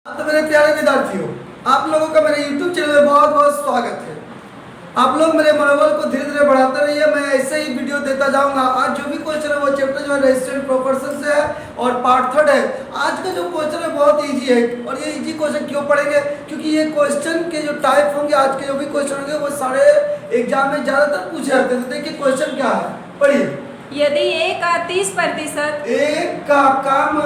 तो मेरे प्यारे विद्यार्थियों, आप लोगों का मेरे YouTube चैनल में बहुत बहुत स्वागत है। आप लोग मेरे मनोबल को धीरे धीरे बढ़ाते रहिए। मैं ऐसे ही वीडियो देता जाऊंगा। आज जो भी क्वेश्चन है वो चैप्टर जो है रेजिस्टेंस प्रोपोर्शन से है और पार्ट थर्ड है। आज का जो क्वेश्चन है बहुत इजी है। और ये इजी क्वेश्चन क्यों पढ़ेंगे? क्योंकि ये क्वेश्चन के जो टाइप होंगे, आज के जो भी क्वेश्चन होंगे वो सारे एग्जाम में ज्यादातर पूछे जाते हैं। तो देखिए क्वेश्चन क्या है, पढ़िए। यदि A का 30%, एक का काम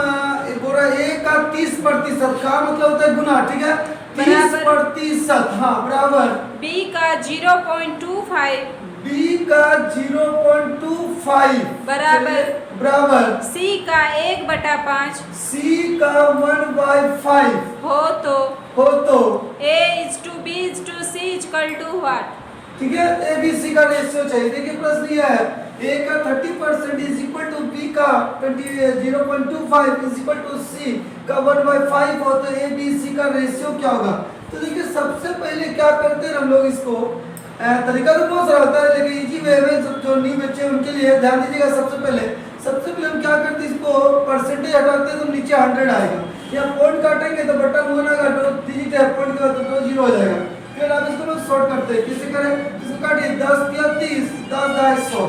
बोला, एक का 30% का मतलब होता है गुना, ठीक है। 30%, हाँ, बराबर B का 0.25 B का 0.25 बराबर C का 1/5 C का 1/5 हो तो A A:B:C = what? ठीक है। ABC का रेशियो चाहिए। देखिए प्रश्न यह है, A का 30% इज इक्वल टू B का 0.25 इज इक्वल टू C का 1/5 हो तो ABC का रेशियो क्या होगा? तो देखिए सबसे पहले क्या करते हैं हम लोग, इसको तरीका तो बहुत सारा होता है लेकिन इजी वे में जो न्यू बच्चे हैं उनके लिए ध्यान दीजिएगा। सबसे पहले हम क्या करते हैं, इसको परसेंटेज हटाते हैं तो नीचे 100 आएगा। या पॉइंट काटेंगे तो बटा होना का डिजिट है, पॉइंट के बाद तो 0 हो जाएगा। फिर आप इसको लोग शॉर्ट करते हैं, कैसे करें? इसको काटिए 10 या 30, 10 10 100,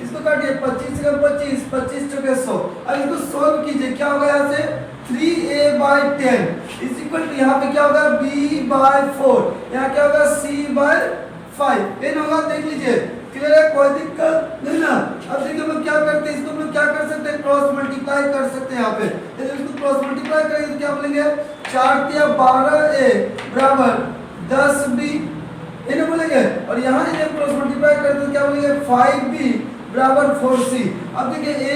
इसको काटिए 25 का 25, 25 चौके 100। अब इसको सॉल्व कीजिए, क्या होगा यहाँ से 3A/10 इज इक्वल टू यहाँ पे क्या होगा B/4, यहाँ क्या होगा C/5 एन होगा। देख लीजिए, क्लियर है, कोई दिक्कत नहीं ना। अब देखिए हम क्या करते हैं, इसको हम क्या कर सकते हैं, क्रॉस मल्टीप्लाई कर सकते हैं। यहाँ पे यदि इसको क्रॉस मल्टीप्लाई करेंगे तो क्या बोलेंगे 4 या 12A बराबर 10B ये बोलेंगे। और यहाँ यदि हम क्रॉस मल्टीप्लाई करते हैं तो क्या बोलेंगे 5B बराबर 4C। अब देखिए A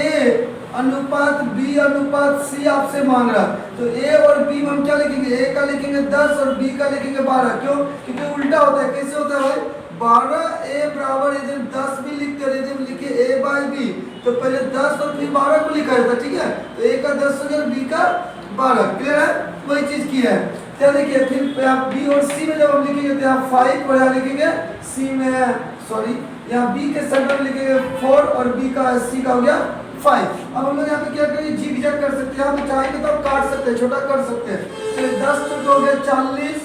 अनुपात B अनुपात C आपसे मांग रहा है, तो A और B में हम क्या लिखेंगे, A का लिखेंगे 10 और B का लिखेंगे 12। क्यों? क्योंकि उल्टा होता है। कैसे होता है भाई, 12A बराबर यदि 10 भी लिखते हैं, यदि हम लिखे A/B तो पहले 10 और फिर 12 को लिखा जाता है, ठीक है। तो A का 10 हो गया, B का 12, क्लियर है। वही चीज की है। क्या देखिए फिर यहाँ B और C में जब हम लिखेंगे तो यहाँ 5 और यहाँ लिखेंगे C में, सॉरी यहाँ B के सेंटर में लिखेंगे 4 और B का C का हो गया 5। अब हम लोग यहाँ पे क्या करेंगे, जिग जैग कर सकते हैं। यहाँ पे चाहेंगे तो आप काट सकते हैं, छोटा कर सकते हैं। चलिए 10 चौक हो गया 40,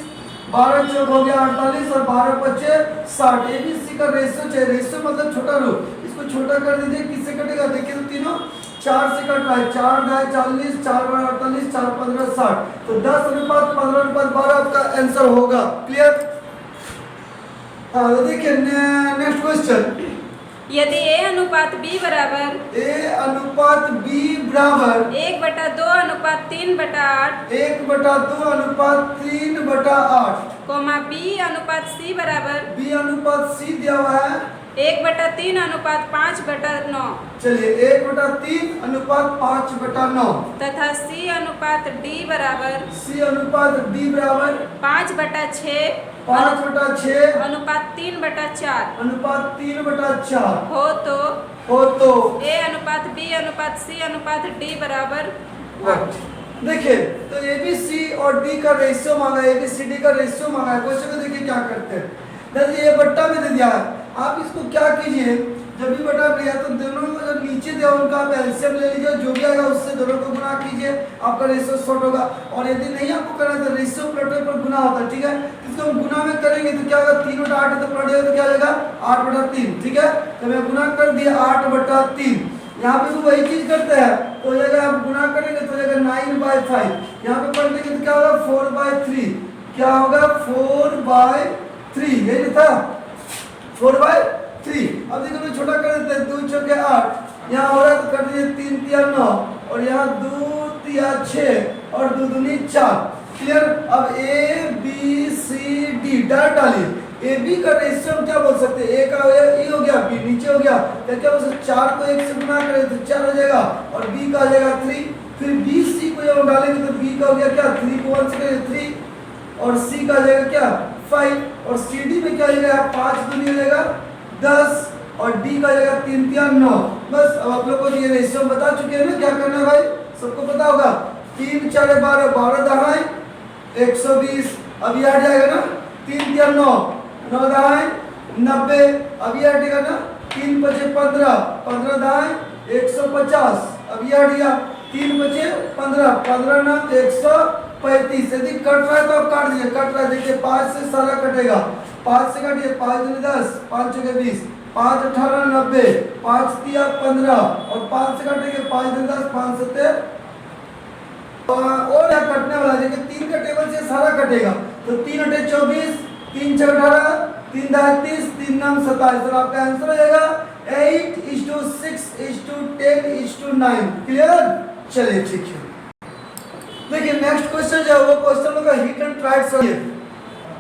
12 चौक हो गया 48 और 12 बचे 60। ABC का रेशियो चाहिए। रेशियो मतलब छोटा लो, इसको छोटा कर दीजिए। किससे कटेगा? देखिए तो तीनों 4 से कट रहा है, 4 × 40, 4 × 48, 4 × 15 60। तो 10:15:12 आपका आंसर होगा। क्लियर? हाँ तो देखिए नेक्स्ट क्वेश्चन। यदि A अनुपात B बराबर 1/2 अनुपात 3/8 1/2 अनुपात 3/8 B अनुपात C बराबर B अनुपात C दिया हुआ है 1/3 अनुपात 5/9 चलिए 1/3 अनुपात 5/9 तथा C अनुपात D बराबर 5/6 5/6 अनुपात 3/4 अनुपात 3/4 हो तो A अनुपात B अनुपात C अनुपात D बराबर देखिए तो ABC और D का रेशियो मांगा है, ABCD का रेशियो मांगा है। क्वेश्चन को देखिए क्या करते हैं। देखिए ये बट्टा में दे दिया है, आप इसको क्या कीजिए, जब भी बटा दिया तो दोनों जो नीचे दिया उनका आप एलसीएम ले लीजिए, जो भी आएगा उससे दोनों को गुना कीजिए, आपका रेशियो शॉर्ट होगा। और यदि नहीं आपको करना तो रेशियो प्लटो पर गुना होता है, ठीक है। इसको हम गुना में करेंगे तो क्या होगा 3/8 तो पलट जाएगा तो क्या आ जाएगा 8/3, ठीक है। तो मैं गुना कर दिया 8/3। यहाँ पे तो वही चीज करते हैं, तो जगह आप गुना करेंगे तो जगह 9/5। यहाँ पे पलटेंगे तो क्या होगा 4/3, क्या होगा 4/3, यही था 4/3। अब देखो मैं छोटा कर देते हैं, 2 चौके 8, यहाँ हो रहा है तो कर दीजिए 3 तिया 9 और यहाँ 2 तिया 6 और 2 दूनी 4। क्लियर? अब ABCD डालिए। AB का रेशियो हम क्या बोल सकते हैं, A का E हो गया, B नीचे हो गया, तो क्या बोल सकते 4 को 1 से गुना करें तो 4 हो जाएगा और B का आ जाएगा 3। फिर BC को जब हम डालेंगे तो B का हो गया क्या 3 को 1 से करेंगे 3 और C का आ जाएगा क्या 5 और CD में क्या आ जाएगा 5 दूनी हो जाएगा 10 और D का आ जाएगा 3 तिया 9। बस अब आप लोग को ये रेशियो बता चुके हैं ना, क्या करना है भाई, सबको पता होगा। 3 4 12 12 दहाई 120, अब ये हट जाएगा ना 3 तिया 9 9 दहाई 90, अब ये हटेगा ना 3 5 15 15 दहाई 150, अब ये हट गया 3 बचे 15 15 ना 100 35। यदि कट रहा है तो आप काट दीजिए, कट रहा है देखिए 5 से सारा कटेगा, 5 से काटिए, 5 दूनी 10, 5 चौके 20, 5 18 90, 5 तिया 15 और 5 से काटेंगे 5 दूनी 10, 5 सत्ते और यहाँ कटने वाला देखिए 3 का टेबल से सारा कटेगा तो 3 अठे 24, 3 छः 18, 3 दाएं 30, 3 नम 27। तो आपका आंसर हो जाएगा 8:6:10:9। क्लियर? चलिए ठीक है। देखिए नेक्स्ट क्वेश्चन जो है वो क्वेश्चन होगा हिट एंड ट्राइड से।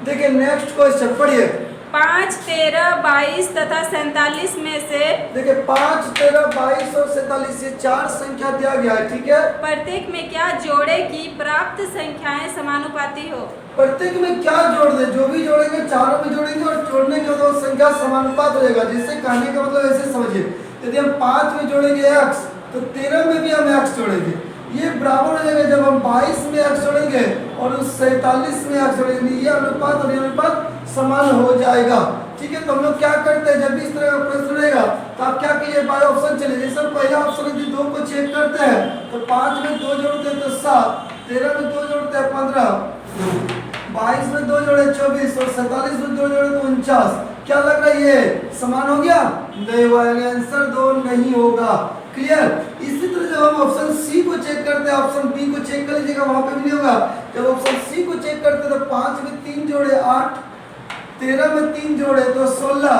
देखिए नेक्स्ट क्वेश्चन पढ़िए। 5, 13, 22 तथा 47 में से देखिए 5, 13, 22 और 47 ये 4 संख्या दिया गया है, ठीक है। प्रत्येक में क्या जोड़े की प्राप्त संख्याएं समानुपाती हो? प्रत्येक में क्या जोड़ दे, जो भी जोड़ेंगे चारों में जोड़ेंगे और जोड़ने के बाद संख्या समानुपात हो जाएगा। जिससे कहने का मतलब ऐसे समझिए, यदि हम 5 में जोड़ेंगे x तो 13 में भी हम x जोड़ेंगे, ये बराबर हो जाएगा जब हम 22 में x जोड़ेंगे और उस 47 में x जोड़ेंगे, ये अनुपात और ये अनुपात समान हो जाएगा। ठीक है, तो हम लोग क्या करते हैं, जब भी इस तरह का प्रश्न रहेगा तो आप क्या कीजिए, बाय ऑप्शन चलिए। जैसे हम पहला ऑप्शन यदि 2 को चेक करते हैं तो 5 में 2 जोड़ते हैं तो 7, 13 में 2 जोड़ते हैं 15, 22 में 2 जोड़े 24 और 47 में 2 जोड़े तो 49। क्या लग रहा है ये समान हो गया? नहीं हुआ, आंसर 2 नहीं होगा। क्लियर? इसी तरह जब हम ऑप्शन सी को चेक करते हैं, ऑप्शन बी को चेक कर लीजिएगा, वहां पे भी नहीं होगा। जब ऑप्शन सी को चेक करते हैं तो 5 में 3 जोड़े 8, 13 में 3 जोड़े तो 16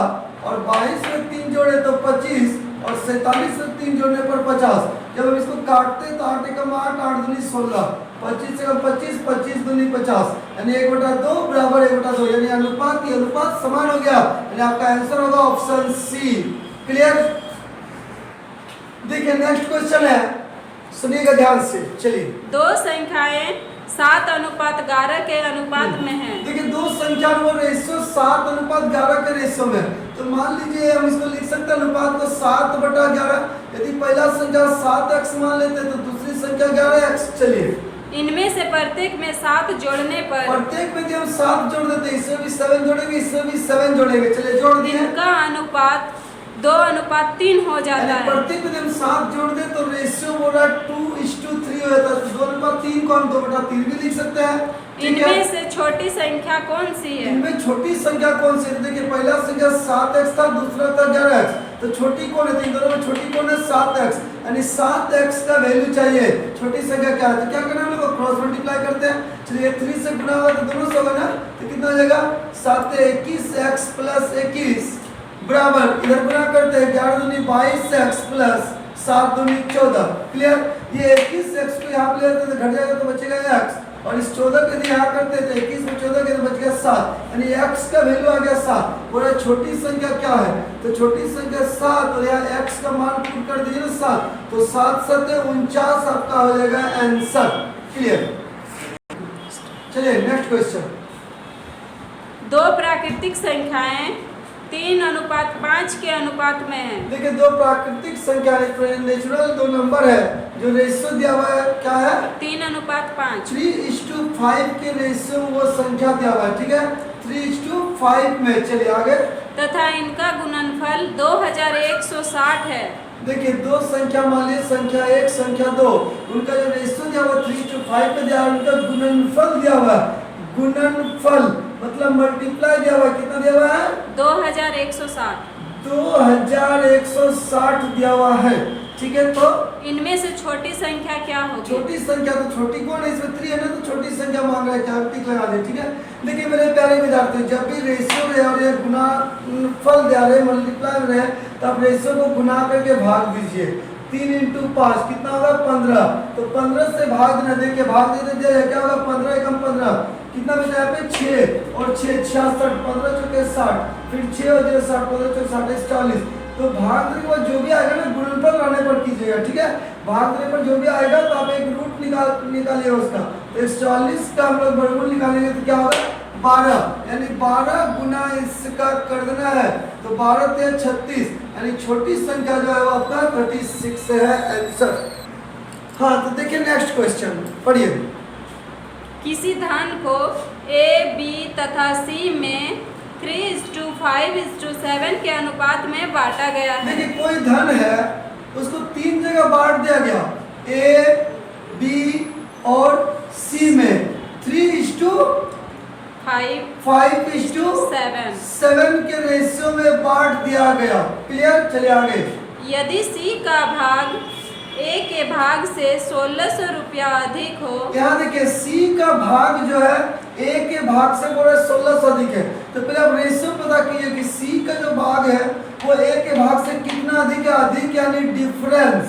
और 22 में 3 जोड़े तो 25 और 47 में 3 जोड़ने पर 50। जब हम इसको काटते हैं तो 8 एकम 8, 8 दूनी 16, 25 एकम 25, 25 दूनी 50, यानी 1/2 बराबर 1/2, यानी अनुपात, ये अनुपात समान हो गया, यानी आपका आंसर होगा ऑप्शन सी। क्लियर? देखिए नेक्स्ट क्वेश्चन है, सुनिएगा ध्यान से। चलिए, 2 संख्याएं 7:11 के अनुपात में है। देखिए 2 संख्या वो रेशियो 7:11 के रेशियो में। तो मान लीजिए हम इसको लिख सकते हैं अनुपात को 7/11। यदि पहला संख्या 7x मान लेते हैं तो दूसरी संख्या 11x। चलिए, इनमें से प्रत्येक में 7 जोड़ने पर प्रत्येक में हम 7 जोड़ देते हैं, इसमें भी 7 जोड़ेंगे, इसमें भी 7 जोड़ेंगे। चलिए जोड़ दिए, इनका अनुपात 2:3 हो जाता है। प्रत्येक में हम 7 जोड़ दें तो रेशियो बोला 2:3 हो जाता है। 2:3 को हम 2/3 भी लिख सकते हैं। इनमें से छोटी संख्या कौन सी है? इनमें छोटी संख्या कौन सी है? देखिए पहला संख्या 7x था, दूसरा था 11x, तो छोटी कौन है? इन दोनों में छोटी कौन है? 7x, यानी 7x का वैल्यू चाहिए। छोटी संख्या क्या है? तो क्या करना है, हम लोग क्रॉस मल्टीप्लाई करते हैं। चलिए 3 से गुना होगा तो दोनों से होगा ना, तो कितना हो जाएगा? 7 21x प्लस 21 बराबर, इधर गुना करते हैं 11 दूनी 22x प्लस 7 दूनी 14। क्लियर? ये 21x को यहाँ पे लेते हैं तो घट जाएगा तो बचेगा x, और इस 14 के यदि यहाँ करते हैं तो 21 में 14 के तो बच गया 7, यानी x का वैल्यू आ गया 7। बोला छोटी संख्या क्या है? तो छोटी संख्या 7 और यहाँ x का मान पुट कर दीजिए ना 7, तो 7 7 49 आपका हो जाएगा आंसर। क्लियर? चलिए नेक्स्ट क्वेश्चन। 2 प्राकृतिक संख्याएं 3:5 के अनुपात में है। देखिए 2 प्राकृतिक संख्या नेचुरल 2 नंबर है, जो रेशियो दिया हुआ है क्या है? 3:5। 3:5 के रेशियो में वो संख्या दिया हुआ है, ठीक है, 3:5 में। चलिए आगे। तथा इनका गुणनफल 2160 है। देखिए 2 संख्या मान लीजिए, संख्या 1 संख्या 2, उनका जो रेशियो दिया हुआ 3:5 पे दिया, उनका गुणनफल दिया हुआ है। गुणनफल मतलब मल्टीप्लाई दिया हुआ, कितना दिया हुआ है? 2160। 2160 दिया हुआ है, ठीक है। तो इनमें से छोटी संख्या क्या होगी? छोटी संख्या, तो छोटी कौन है? इसमें 3 है ना, तो छोटी संख्या मांग रहा है, क्या टिक लगा दे। ठीक है, देखिए मेरे प्यारे विद्यार्थी, जब भी रेशियो रहे और ये गुणनफल दिया रहे, मल्टीप्लाई में रहे, तो आप रेशियो को गुना करके भाग दीजिए। 3 × 5 कितना होगा? 15। तो 15 से भाग देना, देखिए भाग दे दीजिए, क्या होगा? 15 एकम 15, कितना बचा यहाँ पे? 6 और 6 66, 15 चौके 60, फिर 6 और 0 60, 15 चौके 60 40। तो भाग देने के बाद जो भी आएगा ना, गुणनफल लाने पर कीजिएगा, ठीक है। भाग देने पर जो भी आएगा तो आप एक रूट निकालिए उसका। तो 140 का हम लोग वर्गमूल निकालेंगे तो क्या होगा? 12, यानी 12 गुना इसका कर देना है, तो 12 × 36, यानी छोटी संख्या जो है वो आपका 36 है आंसर। हाँ, तो देखिए नेक्स्ट क्वेश्चन पढ़िए। किसी धन को A, B तथा C में 3:5:7 के अनुपात में बांटा गया है। देखिए कोई धन है, उसको 3 जगह बांट दिया गया, A, B और C में। 5 5:7 7। के रेशियो में बांट दिया गया। क्लियर, चलिए आगे। यदि C का भाग A के भाग से 1600 रुपया अधिक हो, यहाँ देखिए C का भाग जो है A के भाग से बोल रहे 1600 अधिक है, तो पहले आप रेशियो पता कीजिए कि C का जो भाग है वो A के भाग से कितना अधिक है। अधिक यानी डिफरेंस,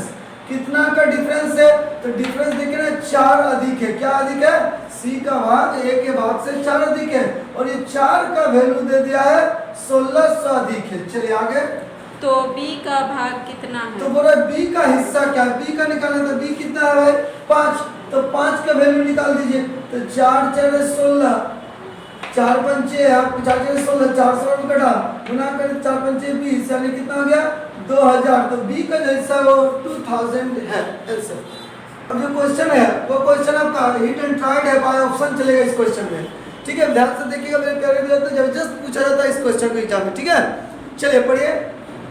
कितना का डिफरेंस है, तो डिफरेंस देखिए ना 4 अधिक है। क्या अधिक है? C का भाग A के भाग से 4 अधिक है, और ये 4 का वैल्यू दे दिया है 1600 अधिक है। चलिए आगे। तो B का भाग कितना है? तो बोला B का हिस्सा क्या है, B का निकालना, तो B कितना है भाई 5, तो 5 का वैल्यू निकाल दीजिए। तो 4 4 16, 4 पंचे 16, 400 कटा गुना करें 4 पंचे 20, यानी कितना हो गया 2000। तो B का जो हिस्सा है वो 2000 है आंसर। अब जो क्वेश्चन है वो क्वेश्चन आपका हिट एंड ट्राइड है, बाय ऑप्शन चलेगा इस क्वेश्चन में। ठीक है, ध्यान से देखिएगा मेरे प्यारे विद्यार्थी, जबरदस्त पूछा जाता है इस क्वेश्चन को एग्जाम में। ठीक है, चलिए पढ़िए।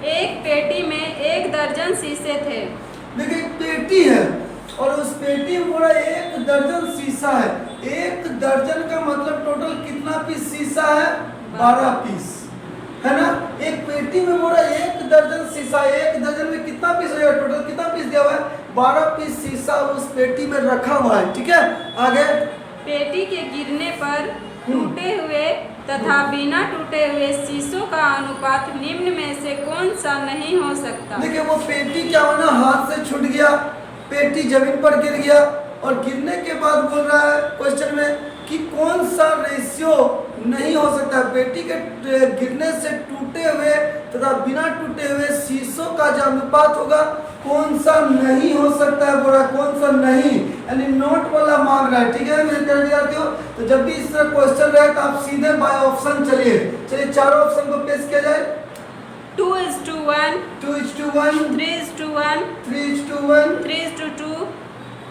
एक पेटी में 1 दर्जन शीशे थे। देखिए एक पेटी है और उस पेटी में पूरा 1 दर्जन शीशा है। 1 दर्जन का मतलब टोटल कितना पीस शीशा है? 12 पीस, है ना। एक पेटी में पूरा 1 दर्जन शीशा, 1 दर्जन में कितना पीस हो जाएगा? टोटल कितना पीस दिया हुआ है? 12 पीस शीशा उस पेटी में रखा हुआ है। ठीक है, आगे। पेटी के गिरने पर टूटे हुए तथा बिना टूटे हुए शीशों का अनुपात निम्न में से कौन सा नहीं हो सकता? देखिए वो पेटी क्या होना, हाथ से छूट गया, पेटी जमीन पर गिर गया, और गिरने के बाद बोल रहा है क्वेश्चन में कि कौन सा रेशियो नहीं हो सकता। पेटी के गिरने से टूटे हुए तथा बिना टूटे हुए शीशों का जो अनुपात होगा कौन सा नहीं हो सकता है, बोला कौन सा नहीं, यानी नोट वाला मांग रहा है। ठीक है मेरे प्यारे विद्यार्थियों, तो जब भी इस तरह क्वेश्चन रहे तो आप सीधे बाय ऑप्शन चलिए। चलिए चारों ऑप्शन को पेश किया जाए। 2:1, 2:1, 3:1, 3:1, 3:2,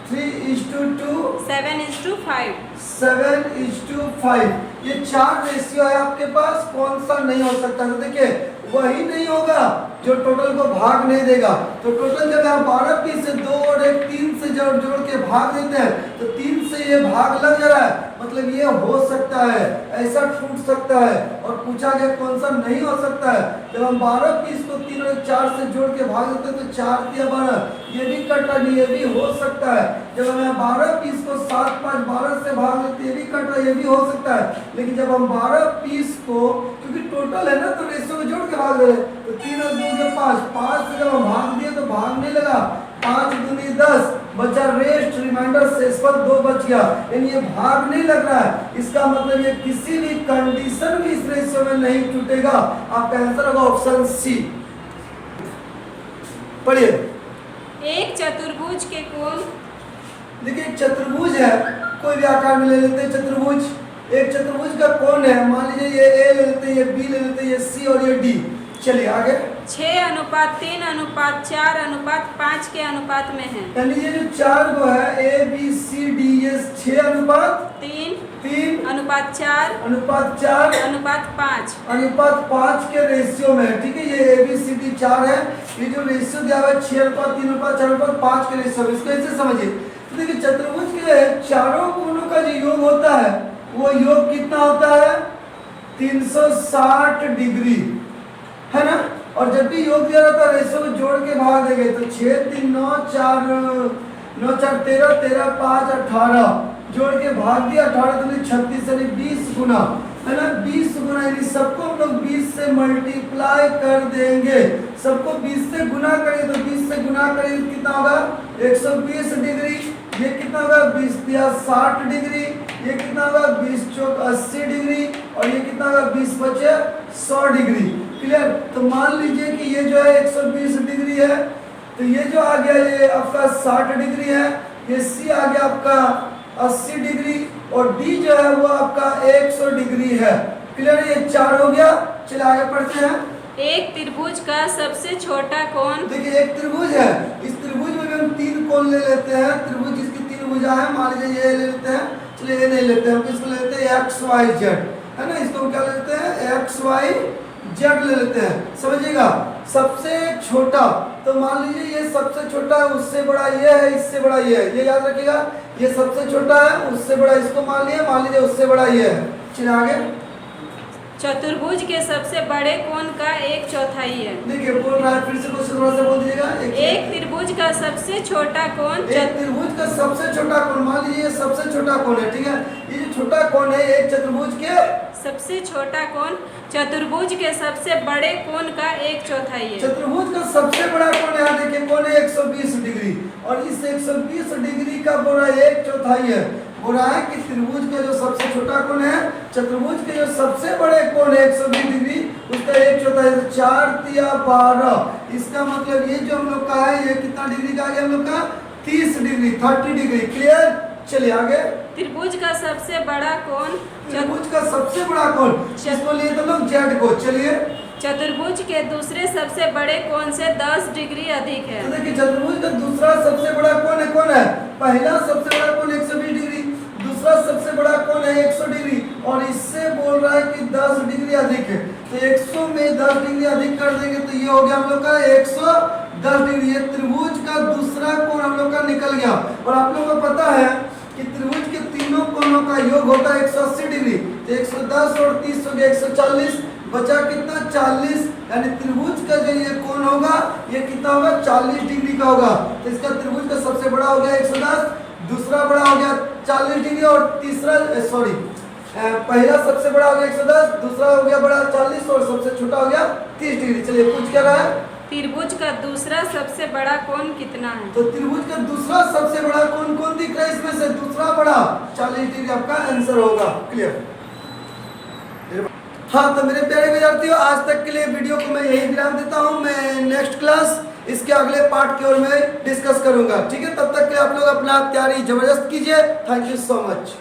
3:2, 7:5। 7:5, ये 4 रेशियो है आपके पास, कौन सा नहीं हो सकता? तो देखिए वही नहीं होगा जो टोटल को भाग नहीं देगा। तो टोटल जब यहाँ 12 पीस से 2 और 1 3 से जोड़ के भाग देते हैं, तो 3 से ये भाग लग जा रहा है, मतलब ये हो सकता है, ऐसा टूट सकता है। और पूछा गया कौन सा नहीं हो सकता है। जब हम 12 पीस को 3 और 4 से जोड़ के भाग देते हैं तो 4 3 12, ये भी कट रहा, ये भी हो सकता है। जब हम 12 पीस को 7 5 12 से भाग देते हैं, ये भी कट रहा, ये भी हो सकता है। लेकिन जब हम 12 पीस को, क्योंकि टोटल है ना, तो रेशियो में जोड़ के भाग दे रहे, तो 3 और 2 के 5, 5 से जब हम भाग दिए तो भाग नहीं लगा, 5 दूनी 10, बचा रेस्ट, रिमाइंडर शेषपद 2 बच गया, यानी ये भाग नहीं लग रहा है। इसका मतलब ये किसी भी कंडीशन में इस रेशियो में नहीं टूटेगा। आपका आंसर होगा ऑप्शन सी। पढ़िए। एक चतुर्भुज के कोण। देखिए एक चतुर्भुज है, कोई भी आकार में ले लेते हैं चतुर्भुज। एक चतुर्भुज का कोण है, मान लीजिए ये ए ले लेते हैं, ये बी ले लेते हैं, ये सी और ये डी। चलिए आगे। 6:3:4:5 के अनुपात में है। यानी ये जो 4 को है ए बी सी डी, ये 6:3, 3:4, 4:5 के रेशियो में है। ठीक है, ये ए बी सी डी 4 है, ये जो रेशियो दिया हुआ है 6:3:4:5 के रेशियो में, इसको ऐसे समझिए। तो देखिए चतुर्भुज के चारों कोणों का जो योग होता है वो योग कितना होता है? 360 डिग्री, है ना। और जब भी योग दिया जाता है रेशियो को जोड़ के भाग देंगे, तो 6 3 9 4 9 4 13 13 5 18 जोड़ के भाग दिया, 18 दूनी 36 यानी 20 गुना, है ना। 20 गुना, यानी सबको हम लोग 20 से मल्टीप्लाई कर देंगे। सबको 20 से गुना करेंगे तो 20 से गुना करेंगे कितना होगा? 120 डिग्री। ये कितना होगा? 20 दिया 60 डिग्री। ये कितना होगा? 20 चौक 80 डिग्री। और ये कितना होगा? 20 बचे 100 डिग्री। क्लियर। तो मान लीजिए कि ये जो है 120 डिग्री है, तो ये जो आ गया ये आपका 60 डिग्री है, ये सी आ गया आपका 80 डिग्री, और डी जो है वो आपका 100 डिग्री है। क्लियर, ये 4 हो गया। चलिए आगे पढ़ते हैं। एक त्रिभुज का सबसे छोटा कोण। देखिए एक त्रिभुज है, इस त्रिभुज में भी हम 3 कोण ले लेते हैं। त्रिभुज जिसकी 3 भुजा है, मान लीजिए ये ले लेते हैं, चलिए ये नहीं लेते हैं, हम इसको ले लेते हैं एक्स वाई जेड, है ना। इसको हम क्या ले लेते हैं? एक्स वाई जेड ले लेते हैं। समझिएगा, सबसे छोटा तो मान लीजिए ये सबसे छोटा है, उससे बड़ा ये है, इससे बड़ा ये है, ये याद रखिएगा। ये सबसे छोटा है, उससे बड़ा इसको मान लीजिए उससे बड़ा ये है। चलिए आगे। चतुर्भुज के सबसे बड़े कोण का 1/4 है। देखिए बोल रहा है, फिर से क्वेश्चन थोड़ा सा बोल दीजिएगा। एक त्रिभुज का सबसे छोटा कोण एक त्रिभुज का सबसे छोटा कोण, मान लीजिए ये सबसे छोटा कोण है, ठीक है। ये जो छोटा कोण है एक चतुर्भुज के सबसे छोटा कोण चतुर्भुज के सबसे बड़े कोण का 1/4 है। चतुर्भुज का सबसे बड़ा कोण यहाँ देखिए कोण है 120 डिग्री, और इस 120 डिग्री का बोल रहा है 1/4 है। बोल रहा है कि त्रिभुज का जो सबसे छोटा कोण है, चतुर्भुज के जो सबसे बड़े कोण है 120 डिग्री, उसका 1/4 है। तो 4 तिया 12, इसका मतलब ये जो हम लोग का है ये कितना डिग्री का आ गया हम लोग का 30 डिग्री, 30 डिग्री। क्लियर। चलिए आगे। त्रिभुज का सबसे बड़ा कोण त्रिभुज का सबसे बड़ा कोण, इसको लिए तो लोग जेड को। चलिए। चतुर्भुज के दूसरे सबसे बड़े कोण से 10 डिग्री अधिक है। तो देखिए चतुर्भुज का दूसरा सबसे बड़ा कोण है, कौन है? पहला सबसे बड़ा कोण 120 डिग्री, दूसरा सबसे बड़ा कोण है 100 डिग्री, और इससे बोल रहा है कि 10 डिग्री अधिक है। तो 100 में 10 डिग्री अधिक कर देंगे तो ये हो गया हम लोग का 110 डिग्री। ये त्रिभुज का दूसरा कोण हम लोग का निकल गया। और आप लोगों को पता है कि त्रिभुज के तीनों कोणों का योग होता है 180 डिग्री। तो 110 और 30 हो गया 140, बचा कितना 40, यानी त्रिभुज का जो ये कोण होगा ये कितना होगा 40 डिग्री का होगा। तो इसका त्रिभुज का सबसे बड़ा हो गया 110, दूसरा बड़ा हो गया 40 डिग्री, और तीसरा पहला सबसे बड़ा हो गया 110, दूसरा हो गया बड़ा 40, और सबसे छोटा हो गया 30 डिग्री। चलिए पूछ क्या रहा है? त्रिभुज का दूसरा सबसे बड़ा कोण कितना है? तो त्रिभुज का दूसरा सबसे बड़ा कोण कौन दिख रहा है इसमें से? दूसरा बड़ा 40 डिग्री आपका आंसर होगा। क्लियर। हाँ तो मेरे प्यारे विद्यार्थियों, आज तक के लिए वीडियो को मैं यही विराम देता हूँ। मैं नेक्स्ट क्लास इसके अगले पार्ट की ओर में डिस्कस करूंगा, ठीक है। तब तक के लिए आप लोग अपना तैयारी जबरदस्त कीजिए। Thank you so much.